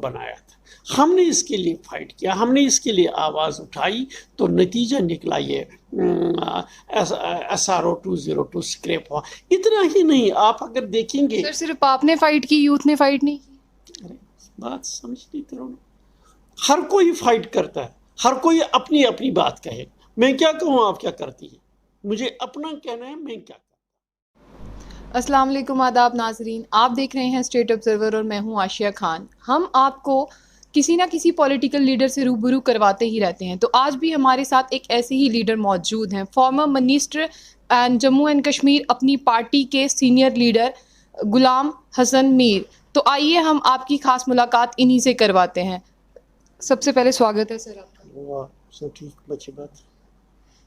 بنایا تھا. ہم نے اس کے لیے فائٹ کیا, ہم نے اس کے لیے آواز اٹھائی, تو نتیجہ نکلا یہ SRO 202 اسکریپ ہوا. اتنا ہی نہیں, آپ اگر دیکھیں گے سر صرف آپ نے فائٹ کی, یوتھ نے فائٹ نہیں کی؟ بات سمجھ نہیں کرو نا, ہر کوئی فائٹ کرتا ہے, ہر کوئی اپنی اپنی بات کہے. میں کیا کہوں, آپ کیا کرتی ہیں, مجھے اپنا کہنا ہے, میں کیا. السلام علیکم, آداب ناظرین, آپ دیکھ رہے ہیں اسٹیٹ آبزرور اور میں ہوں عاشیہ خان. ہم آپ کو کسی نہ کسی پولیٹیکل لیڈر سے روبرو کرواتے ہی رہتے ہیں, تو آج بھی ہمارے ساتھ ایک ایسے ہی لیڈر موجود ہیں, farmer minister and Jammu and Kashmir, اپنی پارٹی کے سینئر لیڈر غلام حسن میر. تو آئیے ہم آپ کی خاص ملاقات انہی سے کرواتے ہیں. سب سے پہلے سواگت ہے سر آپ کا. سب ٹھیک, بچے بات.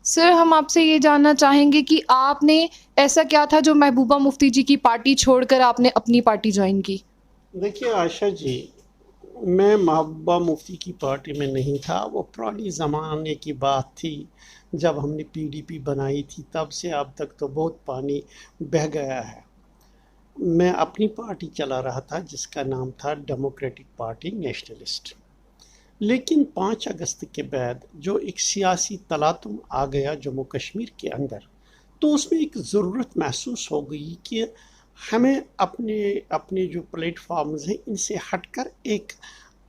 سر ہم آپ سے یہ جاننا چاہیں گے کہ آپ نے ایسا کیا تھا جو محبوبہ مفتی جی کی پارٹی چھوڑ کر آپ نے اپنی پارٹی جوائن کی؟ دیکھیے عائشہ جی, میں محبوبہ مفتی کی پارٹی میں نہیں تھا. وہ پرانی زمانے کی بات تھی جب ہم نے PDP بنائی تھی, تب سے اب تک تو بہت پانی بہہ گیا ہے. میں اپنی پارٹی چلا رہا تھا جس کا نام تھا ڈیموکریٹک پارٹی نیشنلسٹ. لیکن 5 اگست کے بعد جو ایک سیاسی تلاطم آ گیا جموں کشمیر کے اندر, تو اس میں ایک ضرورت محسوس ہو گئی کہ ہمیں اپنے جو پلیٹ فارمز ہیں ان سے ہٹ کر ایک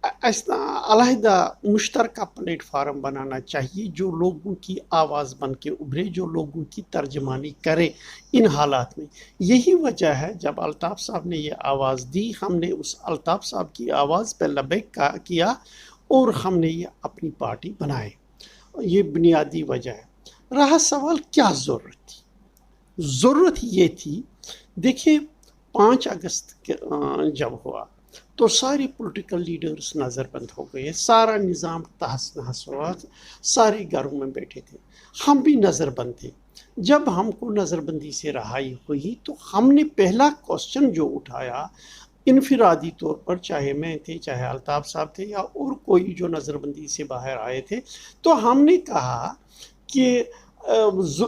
علیحدہ مشترکہ پلیٹ فارم بنانا چاہیے جو لوگوں کی آواز بن کے ابھرے, جو لوگوں کی ترجمانی کرے ان حالات میں. یہی وجہ ہے جب الطاف صاحب نے یہ آواز دی, ہم نے اس الطاف صاحب کی آواز پہ لبیک کیا اور ہم نے یہ اپنی پارٹی بنائے. یہ بنیادی وجہ ہے. رہا سوال کیا ضرورت تھی, ضرورت یہ تھی, دیکھیں 5 اگست جب ہوا تو سارے پولیٹیکل لیڈرز نظر بند ہو گئے, سارا نظام تہس نہس ہوا, سارے گھروں میں بیٹھے تھے, ہم بھی نظر بند تھے. جب ہم کو نظر بندی سے رہائی ہوئی تو ہم نے پہلا کوسچن جو اٹھایا انفرادی طور پر, چاہے میں تھے, چاہے الطاف صاحب تھے, یا اور کوئی جو نظر بندی سے باہر آئے تھے, تو ہم نے کہا کہ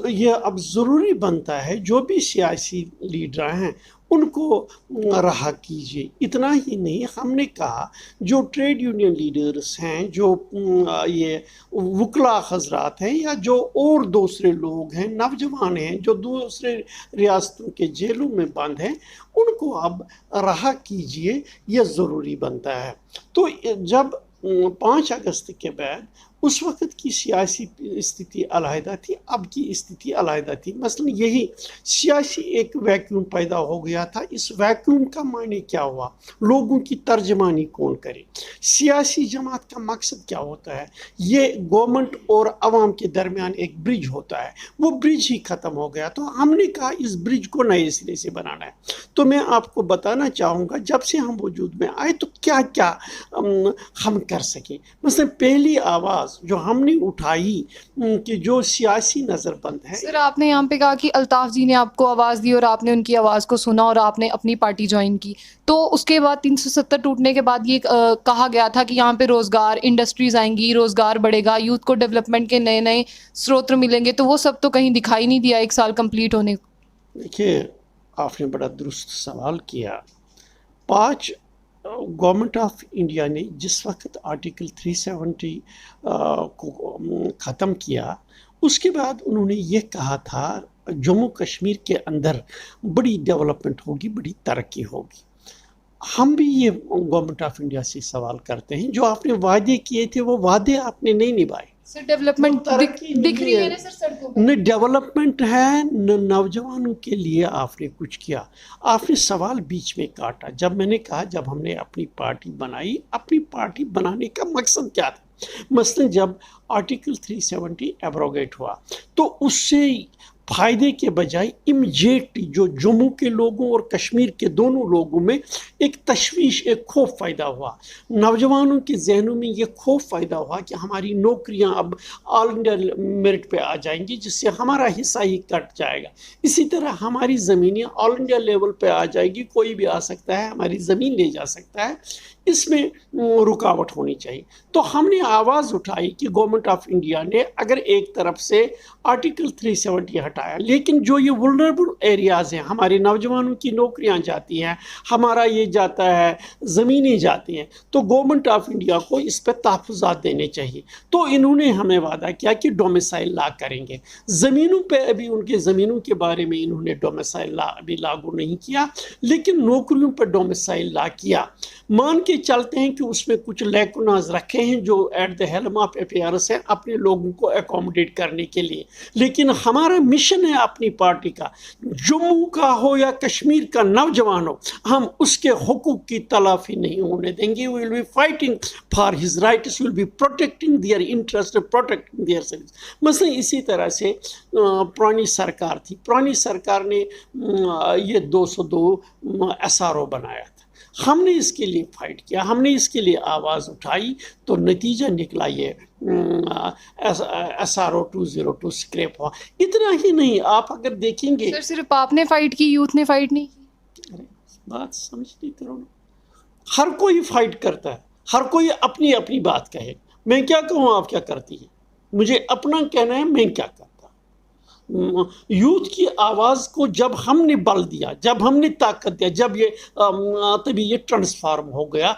یہ اب ضروری بنتا ہے جو بھی سیاسی لیڈر ہیں ان کو رہا کیجیے. اتنا ہی نہیں, ہم نے کہا جو ٹریڈ یونین لیڈرز ہیں, جو یہ وکلا حضرات ہیں, یا جو اور دوسرے لوگ ہیں, نوجوان ہیں جو دوسرے ریاستوں کے جیلوں میں بند ہیں, ان کو اب رہا کیجیے, یہ ضروری بنتا ہے. تو جب 5 اگست کے بعد اس وقت کی سیاسی استھتی علیحدہ تھی, اب کی استھتی علیحدہ تھی. مثلا یہی سیاسی ایک ویکیوم پیدا ہو گیا تھا. اس ویکیوم کا معنی کیا ہوا, لوگوں کی ترجمانی کون کرے, سیاسی جماعت کا مقصد کیا ہوتا ہے, یہ گورنمنٹ اور عوام کے درمیان ایک برج ہوتا ہے, وہ برج ہی ختم ہو گیا. تو ہم نے کہا اس برج کو نئے سرے سے بنانا ہے. تو میں آپ کو بتانا چاہوں گا جب سے ہم وجود میں آئے تو کیا کیا ہم کر سکے. مثلا پہلی آواز جو ہم نے اٹھائی کہ جو سیاسی نظر بند ہے. سر آپ نے یہاں پہ کہا کہ الطاف جی نے آپ کو آواز دی اور آپ نے ان کی آواز کو سنا اور آپ نے اپنی پارٹی جوائن کی, تو اس کے بعد 370 ٹوٹنے کے بعد یہ کہا گیا تھا کہ یہاں پہ روزگار, انڈسٹریز آئیں گی, روزگار بڑھے گا, یوتھ کو ڈیولپمنٹ کے نئے نئے سروت ملیں گے, تو وہ سب تو کہیں دکھائی نہیں دیا 1 سال کمپلیٹ ہونے کو. دیکھیے آپ نے بڑا درست سوال کیا. 5 گورنمنٹ آف انڈیا نے جس وقت آرٹیکل 370 کو ختم کیا, اس کے بعد انہوں نے یہ کہا تھا جموں کشمیر کے اندر بڑی ڈیولپمنٹ ہوگی, بڑی ترقی ہوگی. ہم بھی یہ گورنمنٹ آف انڈیا سے سوال کرتے ہیں, جو آپ نے وعدے کیے تھے وہ وعدے آپ نے نہیں نبھائے. سر ڈیولپمنٹ دکھ رہی ہے نا سر سڑکوں پہ, نہ ڈیولپمنٹ ہے نہ نوجوانوں کے لیے آپ نے کچھ کیا. آپ نے سوال بیچ میں کاٹا جب میں نے کہا جب ہم نے اپنی پارٹی بنائی, اپنی پارٹی بنانے کا مقصد کیا تھا. مثلا جب آرٹیکل 370 ایبروگیٹ ہوا تو اس سے فائدے کے بجائے امیجیٹلی جو جموں کے لوگوں اور کشمیر کے دونوں لوگوں میں ایک تشویش, ایک خوف پیدا ہوا. نوجوانوں کے ذہنوں میں یہ خوف پیدا ہوا کہ ہماری نوکریاں اب آل انڈیا میرٹ پہ آ جائیں گی, جس سے ہمارا حصہ ہی کٹ جائے گا. اسی طرح ہماری زمینیں آل انڈیا لیول پہ آ جائے گی, کوئی بھی آ سکتا ہے, ہماری زمین لے جا سکتا ہے, اس میں رکاوٹ ہونی چاہیے. تو ہم نے آواز اٹھائی کہ گورنمنٹ آف انڈیا نے اگر ایک طرف سے آرٹیکل 370 ہٹایا، لیکن جو یہ ولنریبل ایریاز ہیں، ہمارے نوجوانوں کی نوکریاں جاتی ہیں، ہمارا یہ جاتا ہے، زمینیں جاتی ہیں، تو گورنمنٹ آف انڈیا کو اس پہ تحفظات دینے چاہیے۔ تو انہوں نے ہمیں وعدہ کیا کہ ڈومیسائل لا کریں گے۔ زمینوں پہ ابھی ان کے زمینوں کے بارے میں انہوں نے ڈومیسائل لا ابھی لاگو نہیں کیا، لیکن نوکریوں پر ڈومیسائل لا کیا۔ مان کے چلتے ہیں کہ اس میں کچھ لیکوناز رکھے ہیں جو at the helm of affairs ہیں اپنے لوگوں کو اکوموڈیٹ کرنے کے لیے، لیکن ہمارا مشن ہے اپنی پارٹی کا، جموں کا ہو یا کشمیر کا نوجوان ہو، ہم اس کے حقوق کی تلافی نہیں ہونے دیں گے۔ We will be fighting for his rights, we will be protecting their interest, protecting their service. مثلا اسی طرح سے پرانی سرکار تھی، پرانی سرکار نے یہ 202 SRO بنایا تھا، ہم نے اس کے لیے فائٹ کیا، ہم نے اس کے لیے آواز اٹھائی، تو نتیجہ نکلا یہ SRO 202 اسکریپ ہوا۔ اتنا ہی نہیں، آپ اگر دیکھیں گے، سر صرف آپ نے فائٹ کی، یوتھ نے فائٹ نہیں کی؟ بات سمجھتی کرو نا، ہر کوئی فائٹ کرتا ہے، ہر کوئی اپنی اپنی بات کہے، میں کیا کہوں آپ کیا کرتی ہیں، مجھے اپنا کہنا ہے میں کیا کرتا۔ یوتھ کی آواز کو جب ہم نے بل دیا، جب ہم نے طاقت دیا، جب یہ تبھی یہ ٹرانسفارم ہو گیا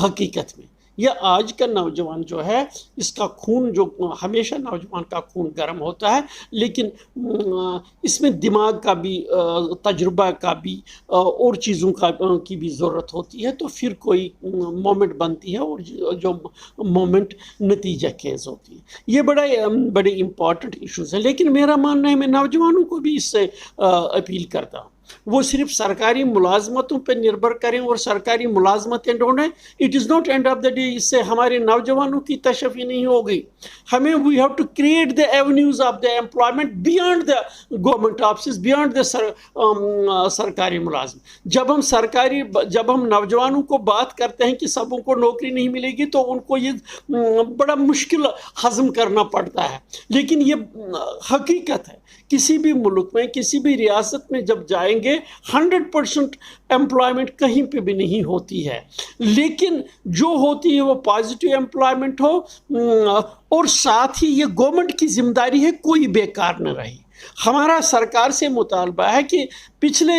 حقیقت میں۔ یہ آج کا نوجوان جو ہے، اس کا خون، جو ہمیشہ نوجوان کا خون گرم ہوتا ہے، لیکن اس میں دماغ کا بھی، تجربہ کا بھی، اور چیزوں کی بھی ضرورت ہوتی ہے، تو پھر کوئی مومنٹ بنتی ہے، اور جو مومنٹ نتیجہ خیز ہوتی ہے۔ یہ بڑے امپورٹنٹ ایشوز ہیں، لیکن میرا ماننا ہے، میں نوجوانوں کو بھی اس سے اپیل کرتا ہوں، وہ صرف سرکاری ملازمتوں پہ نربھر کریں اور سرکاری ملازمتیں ڈھونڈیں۔ It is not end of the day, اس سے ہمارے نوجوانوں کی تشفی نہیں ہوگی۔ ہمیں we have to create the avenues of the employment beyond the government offices, beyond the سرکاری ملازم۔ جب ہم نوجوانوں کو بات کرتے ہیں کہ سبوں کو نوکری نہیں ملے گی، تو ان کو یہ بڑا مشکل ہضم کرنا پڑتا ہے، لیکن یہ حقیقت ہے۔ کسی بھی ملک میں، کسی بھی ریاست میں جب جائیں گے، 100% امپلائمنٹ کہیں پہ بھی نہیں ہوتی ہے، لیکن جو ہوتی ہے وہ پازیٹیو امپلائمنٹ ہو، اور ساتھ ہی یہ گورنمنٹ کی ذمہ داری ہے کوئی بیکار نہ رہے۔ ہمارا سرکار سے مطالبہ ہے کہ پچھلے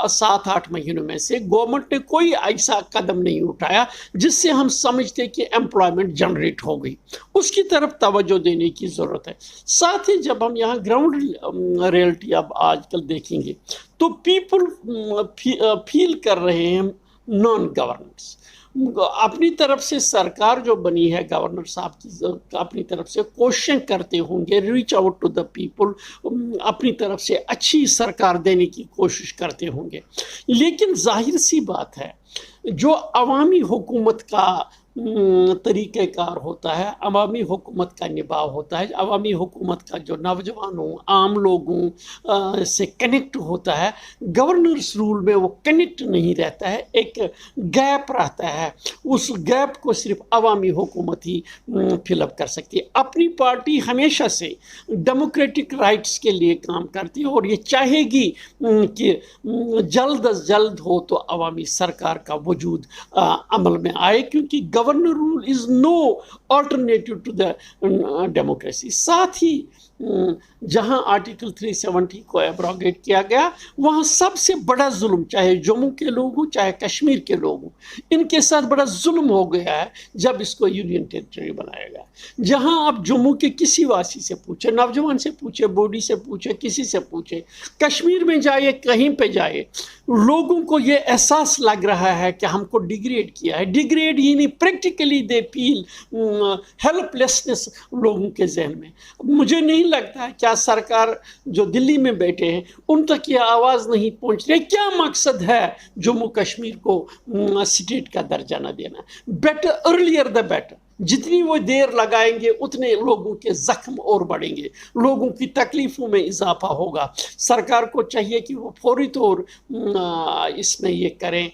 7-8 مہینوں میں سے گورنمنٹ نے کوئی ایسا قدم نہیں اٹھایا جس سے ہم سمجھتے کہ امپلائمنٹ جنریٹ ہو گئی۔ اس کی طرف توجہ دینے کی ضرورت ہے۔ ساتھ ہی جب ہم یہاں گراؤنڈ ریئلٹی اب آج کل دیکھیں گے، تو پیپل فیل کر رہے ہیں نان گورننس۔ اپنی طرف سے سرکار جو بنی ہے، گورنر صاحب کی اپنی طرف سے کوششیں کرتے ہوں گے، reach out to the people, اپنی طرف سے اچھی سرکار دینے کی کوشش کرتے ہوں گے، لیکن ظاہر سی بات ہے، جو عوامی حکومت کا طریقہ کار ہوتا ہے، عوامی حکومت کا نبھاؤ ہوتا ہے، عوامی حکومت کا جو نوجوانوں، عام لوگوں سے کنیکٹ ہوتا ہے، گورنرس رول میں وہ کنیکٹ نہیں رہتا ہے، ایک گیپ رہتا ہے۔ اس گیپ کو صرف عوامی حکومت ہی فل اپ کر سکتی ہے۔ اپنی پارٹی ہمیشہ سے ڈیموکریٹک رائٹس کے لیے کام کرتی ہے، اور یہ چاہے گی کہ جلد از جلد ہو تو عوامی سرکار کا وجود عمل میں آئے، کیونکہ governor rule is no alternative to the democracy. ساتھ ہی جہاں آرٹیکل 370 کو ایبروگیٹ کیا گیا، وہاں سب سے بڑا ظلم، چاہے جموں کے لوگ ہوں چاہے کشمیر کے لوگ ہوں، ان کے ساتھ بڑا ظلم ہو گیا ہے جب اس کو یونین ٹیریٹری بنایا گیا۔ جہاں آپ جموں کے کسی واسی سے پوچھیں، نوجوان سے پوچھیں، بوڈی سے پوچھیں، کسی سے پوچھیں، کشمیر میں جائے، کہیں پہ جائے، لوگوں کو یہ احساس لگ رہا ہے کہ ہم کو ڈیگریڈ کیا ہے۔ ڈیگریڈ ہی نہیں، پریکٹیکلی دے فیل ہیلپ لیسنس لوگوں کے ذہن میں۔ مجھے نہیں لگتا ہے کیا سرکار جو دلی میں بیٹھے ہیں ان تک یہ آواز نہیں پہنچ رہی۔ کیا مقصد ہے جموں کشمیر کو اسٹیٹ کا درجہ نہ دینا؟ Better earlier the better. جتنی وہ دیر لگائیں گے اتنے لوگوں کے زخم اور بڑھیں گے، لوگوں کی تکلیفوں میں اضافہ ہوگا۔ سرکار کو چاہیے کہ وہ فوری طور اس میں یہ کریں،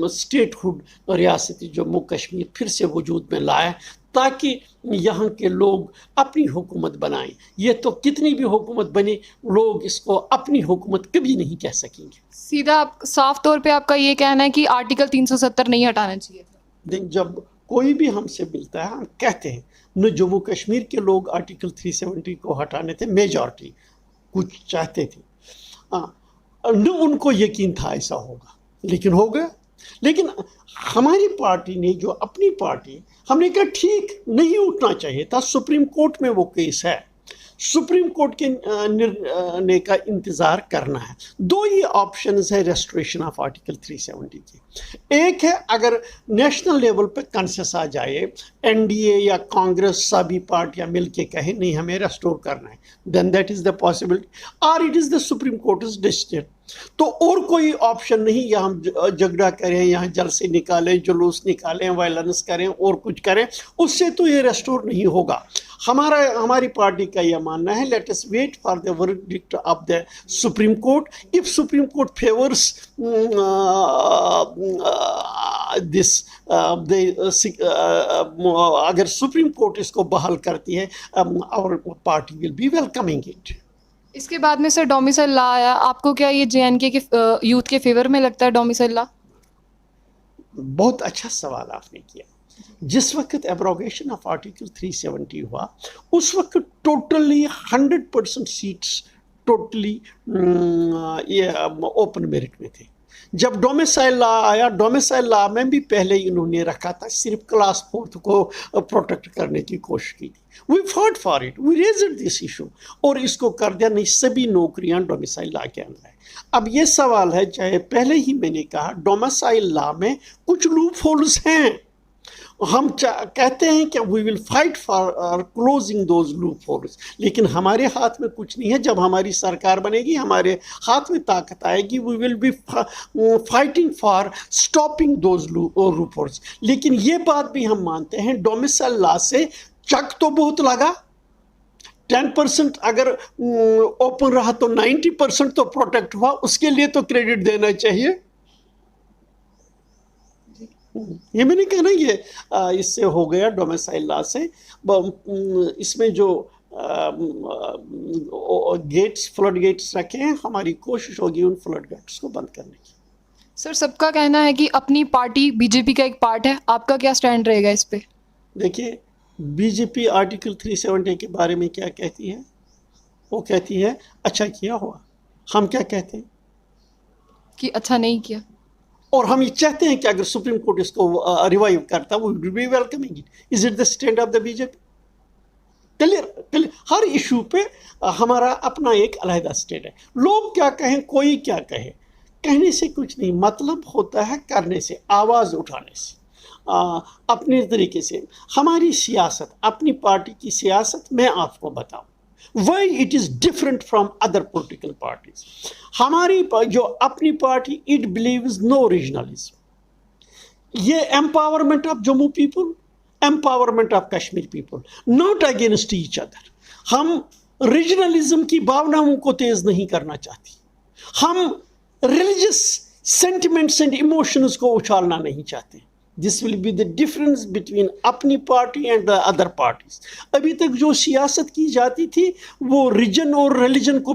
اسٹیٹ ہوڈ ریاستی جموں کشمیر پھر سے وجود میں لائے، تاکہ یہاں کے لوگ اپنی حکومت بنائیں۔ یہ تو کتنی بھی حکومت بنے، لوگ اس کو اپنی حکومت کبھی نہیں کہہ سکیں گے۔ سیدھا صاف طور پہ آپ کا یہ کہنا ہے کہ آرٹیکل 370 نہیں ہٹانا چاہیے تھا؟ جب کوئی بھی ہم سے ملتا ہے ہم کہتے ہیں نہ جموں کشمیر کے لوگ آرٹیکل 370 کو ہٹانے تھے، میجارٹی کچھ چاہتے تھے، نہ ان کو یقین تھا ایسا ہوگا، لیکن ہو گیا۔ لیکن ہماری پارٹی نے جو اپنی پارٹی، ہم نے کہا ٹھیک نہیں اٹھنا چاہیے تھا، سپریم کورٹ میں وہ کیس ہے، سپریم کورٹ کے نرنے کا انتظار کرنا ہے۔ دو ہی آپشنز ہے ریسٹوریشن آف آرٹیکل 370 کی، ایک ہے اگر نیشنل لیول پہ کنسنسس آ جائے، این ڈی اے یا کانگریس سبھی پارٹیاں مل کے کہیں نہیں ہمیں ریسٹور کرنا ہے، then that is the possibility, اور it is the supreme court's decision. تو اور کوئی آپشن نہیں، یا ہم جھگڑا کریں، یہاں جلسے نکالیں، جلوس نکالیں، وائلنس کریں اور کچھ کریں، اس سے تو یہ ریسٹور نہیں ہوگا۔ ہماری پارٹی کا یہ ماننا ہے let us wait for the verdict of the supreme court, if supreme court favours this, اگر سپریم کورٹ اس کو بحال کرتی ہے our party will be welcoming it۔ اس کے بعد میں سر ڈومیسائل لا آیا، آپ کو کیا یہ JNK کے یوتھ کے فیور میں لگتا ہے ڈومیسائل لا؟ بہت اچھا سوال آپ نے کیا۔ جس وقت ایبروگیشن آف آرٹیکل 370 ہوا، اس وقت totally 100% seats totally open merit میں تھے۔ جب ڈومیسائل لا آیا، ڈومیسائل لا میں بھی پہلے انہوں نے رکھا تھا، صرف کلاس 4 کو پروٹیکٹ کرنے کی کوشش کی تھی۔ We fought for it, we raised this issue، اور اس کو کر دیا نہیں، سبھی نوکریاں ڈومیسائل لا کے اندر ہے۔ اب یہ سوال ہے، چاہے پہلے ہی میں نے کہا ڈومیسائل لا میں کچھ لوپ ہولز ہیں، ہم کہتے ہیں کہ we will fight for closing those loopholes، لیکن ہمارے ہاتھ میں کچھ نہیں ہے۔ جب ہماری سرکار بنے گی، ہمارے ہاتھ میں طاقت آئے گی، we will be fighting for stopping those loopholes۔ لیکن یہ بات بھی ہم مانتے ہیں ڈومیسائل لا سے چک تو بہت لگا، 10% اگر اوپن رہا تو 90% تو پروٹیکٹ ہوا، اس کے لیے تو کریڈٹ دینا چاہیے۔ یہ میں نے کہا نا، یہ اس سے ہو گیا ڈومیسائل لا سے۔ اس میں جو گیٹس، فلڈ گیٹس رکھے ہیں، ہماری کوشش ہوگی ان فلڈ گیٹس کو بند کرنے کی۔ سر سب کا کہنا ہے کہ اپنی پارٹی BJP کا ایک پارٹ ہے، آپ کا کیا سٹینڈ رہے گا اس پہ؟ دیکھیے BJP آرٹیکل 370 کے بارے میں کیا کہتی ہے؟ وہ کہتی ہے اچھا کیا ہوا۔ ہم کیا کہتے ہیں؟ کہ اچھا نہیں کیا، اور ہم یہ چاہتے ہیں کہ اگر سپریم کورٹ اس کو ریوائیو کرتا وہ would be welcoming it۔ Is it the stand of the BJP؟ Clear, Hare issue پہ ہمارا اپنا ایک علیحدہ سٹیٹ ہے۔ لوگ کیا کہیں، کوئی کیا کہے، کہنے سے کچھ نہیں، مطلب ہوتا ہے کرنے سے، آواز اٹھانے سے، اپنے طریقے سے۔ ہماری سیاست، اپنی پارٹی کی سیاست میں آپ کو بتاؤں why it is different from other political parties۔ ہماری جو اپنی party it believes no regionalism، یہ empowerment of Jammu people، empowerment of Kashmir people، not against each other۔ ہم ریجنلزم کی بھاوناؤں کو تیز نہیں کرنا چاہتی، ہم ریلیجس سینٹیمنٹس اینڈ ایموشنز کو اچھالنا نہیں چاہتے۔ This will be the difference between اپنی party and the other parties۔ ابھی تک جو سیاست کی جاتی تھی وہ ریجن اور ریلیجن کو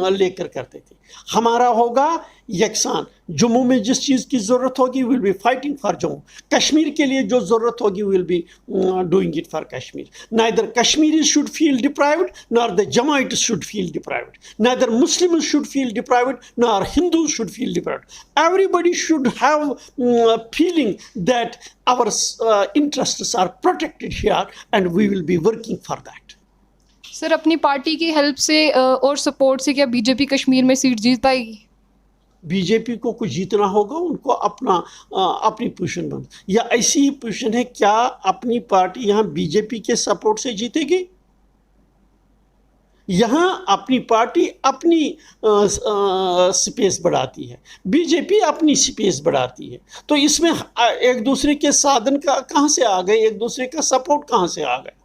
لے کر کرتے تھے، ہمارا ہوگا یکساں۔ جموں میں جس چیز کی ضرورت ہوگی we'll be fighting for Jammu, Kashmir کے لیے جو ضرورت ہوگی we'll be doing it for Kashmir۔ Neither Kashmiris should feel deprived nor the Jamaites should feel deprived، neither Muslims should feel deprived nor Hindus should feel deprived۔ Everybody should have feeling that our interests are protected here and we will be working for that۔ سر اپنی party کی help سے اور support سے کیا BJP Kashmir میں set جیت پائے گی؟ BJP کو کچھ جیتنا ہوگا، ان کو اپنی پوزیشن بند، یا ایسی ہی پوزیشن ہے، کیا اپنی پارٹی یہاں BJP کے سپورٹ سے جیتے گی؟ یہاں اپنی پارٹی اپنی سپیس بڑھاتی ہے، BJP اپنی سپیس بڑھاتی ہے، تو اس میں ایک دوسرے کے سادھن کہاں سے آ گئے، ایک دوسرے کا سپورٹ کہاں سے آ گئے؟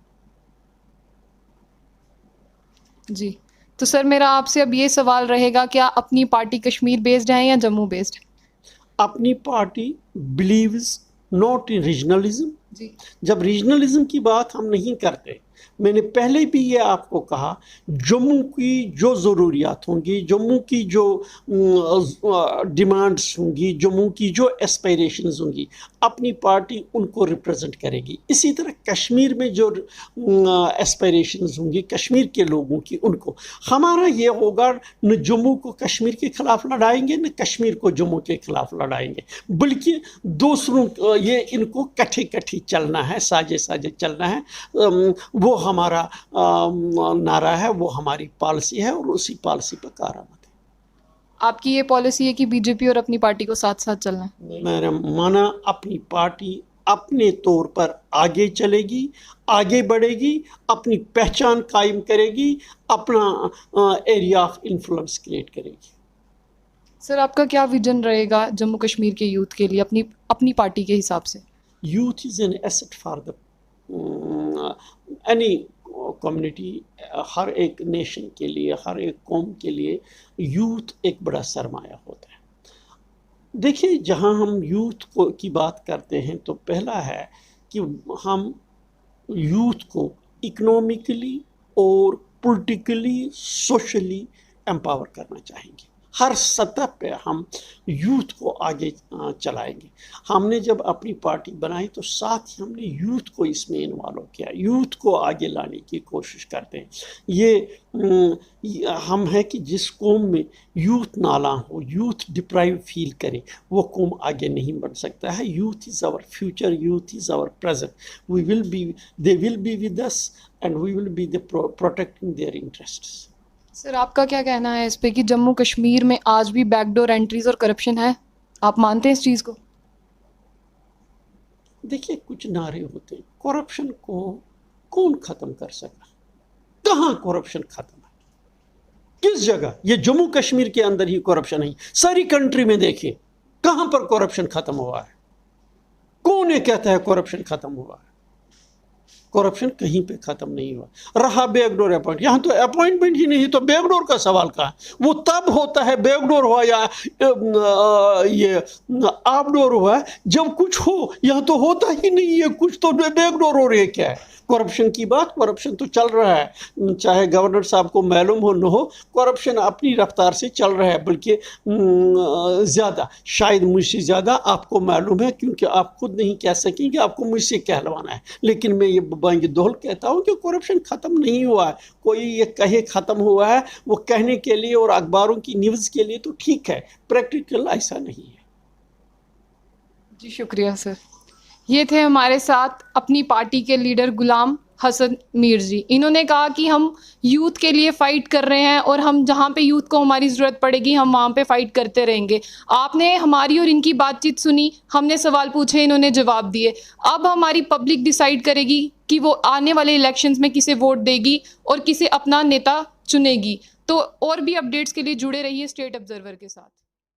جی تو سر میرا آپ سے اب یہ سوال رہے گا، کیا اپنی پارٹی کشمیر بیسڈ ہے یا Jammu based? Apni party believes not in regionalism. جی جب ریجنلزم کی بات ہم نہیں کرتے، میں نے پہلے بھی یہ آپ کو کہا، جموں کی جو ضروریات ہوں گی، جموں کی جو ڈیمانڈس ہوں گی، جموں کی جو اسپائریشنز ہوں گی، اپنی پارٹی ان کو ریپرزینٹ کرے گی. اسی طرح کشمیر میں جو اسپائریشنز ہوں گی کشمیر کے لوگوں کی، ان کو ہمارا یہ ہوگا، نہ جموں کو کشمیر کے خلاف لڑائیں گے، نہ کشمیر کو جموں کے خلاف لڑائیں گے، بلکہ دوسروں یہ ان کو کٹھے کٹھے چلنا ہے، ساجے ساجے چلنا ہے. وہ ہمارا نعرہ ہے، وہ ہماری پالیسی ہے، اور اسی پالیسی پر کارآمد ہے. آپ کی یہ پالیسی ہے کہ بی جے پی اور اپنی پارٹی کو ساتھ ساتھ چلنا ہے؟ میں نے مانا اپنی پارٹی اپنے طور پر آگے چلے گی، آگے بڑھے گی، اپنی پہچان قائم کرے گی، اپنا ایریا آف انفلوئنس کریٹ کرے گی. سر آپ کا کیا ویژن رہے گا جموں کشمیر کے یوتھ کے لیے اپنی پارٹی کے حساب سے؟ Youth is an asset for the any community. ہر ایک نیشن کے لیے، ہر ایک قوم کے لیے یوتھ ایک بڑا سرمایہ ہوتا ہے. دیکھیے، جہاں ہم یوتھ کی بات کرتے ہیں تو پہلا ہے کہ ہم یوتھ کو اکنامکلی اور پولیٹیکلی سوشلی امپاور کرنا چاہیں گے. ہر سطح پہ ہم یوتھ کو آگے چلائیں گے. ہم نے جب اپنی پارٹی بنائی تو ساتھ ہی ہم نے یوتھ کو اس میں انوالو کیا، یوتھ کو آگے لانے کی کوشش کرتے ہیں. یہ ہم ہے کہ جس قوم میں یوتھ نالاں ہو، یوتھ ڈپرائیو فیل کرے، وہ قوم آگے نہیں بڑھ سکتا ہے. Youth is our future, youth is our present. they will be with us and we will be protecting their interests. سر آپ کا کیا کہنا ہے اس پہ کہ جموں کشمیر میں آج بھی بیک ڈور انٹریز اور کرپشن ہے؟ آپ مانتے ہیں اس چیز کو؟ دیکھیے، کچھ نعرے ہوتے ہیں، کرپشن کو کون ختم کر سکا؟ کہاں کرپشن ختم ہے؟ کس جگہ؟ یہ جموں کشمیر کے اندر ہی کرپشن ہے. ساری کنٹری میں دیکھیں کہاں پر کرپشن ختم ہوا ہے؟ کون یہ کہتا ہے کرپشن ختم ہوا ہے؟ کرپشن کہیں پہ ختم نہیں ہوا. رہا بیک ڈور اپوائنٹ، یہاں تو اپوائنٹمنٹ ہی نہیں، تو بیک ڈور کا سوال کہاں؟ وہ تب ہوتا ہے، بیک ڈور ہوا یا یہ آپ ڈور ہوا، جب کچھ ہو. یہاں تو ہوتا ہی نہیں ہے کچھ، تو بیک ڈور ہو رہی ہے. کیا ہے کرپشن کی بات؟ کرپشن تو چل رہا ہے، چاہے گورنر صاحب کو معلوم ہو نہ ہو، کرپشن اپنی رفتار سے چل رہا ہے. بلکہ زیادہ، شاید مجھ سے زیادہ آپ کو معلوم ہے، کیونکہ آپ خود نہیں کہہ سکیں کہ آپ کو مجھ سے کہلوانا ہے. لیکن میں یہ بانگ دہل کہتا ہوں کہ کرپشن ختم نہیں ہوا ہے. کوئی یہ کہے ختم ہوا ہے، وہ کہنے کے لیے اور اخباروں کی نیوز کے لیے تو ٹھیک ہے، پریکٹیکل ایسا نہیں ہے. جی شکریہ سر. یہ تھے ہمارے ساتھ اپنی پارٹی کے لیڈر غلام حسن میر جی. انہوں نے کہا کہ ہم یوتھ کے لیے فائٹ کر رہے ہیں، اور ہم جہاں پہ یوتھ کو ہماری ضرورت پڑے گی ہم وہاں پہ فائٹ کرتے رہیں گے. آپ نے ہماری اور ان کی بات چیت سنی، ہم نے سوال پوچھے، انہوں نے جواب دیے. اب ہماری پبلک ڈیسائیڈ کرے گی کہ وہ آنے والے الیکشنز میں کسے ووٹ دے گی اور کسے اپنا نیتا چنے گی. تو اور بھی اپڈیٹس کے لیے جڑے رہیے اسٹیٹ آبزرور کے ساتھ.